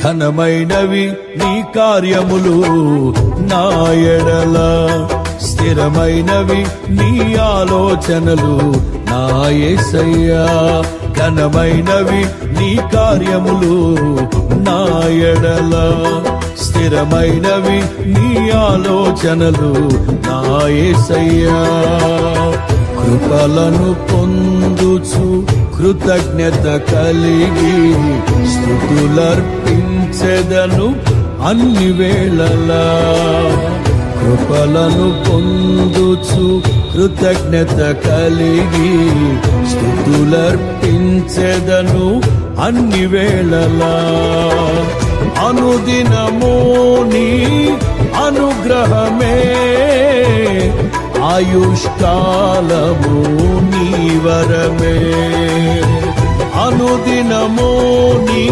ఘనమైనవి నీ కార్యములు నా ఎడల, స్థిరమైనవి నీ ఆలోచనలు నా యేసయ్యా. ఘనమైనవి నీ కార్యములు నా ఎడల, స్థిరమైనవి నీ ఆలోచనలు నా యేసయ్యా. కృపలను పొందుచు కృతజ్ఞత కలిగి స్తుతులర్పించెదను అన్ని వేళలా. కృపలను పొందుచు కృతజ్ఞత కలిగి స్తుతులర్పించెదను అన్ని వేళలా. అనుదినము నీ అనుగ్రహమే, ఆయుష్కాలము నీ వరమే. అనుదినము నీ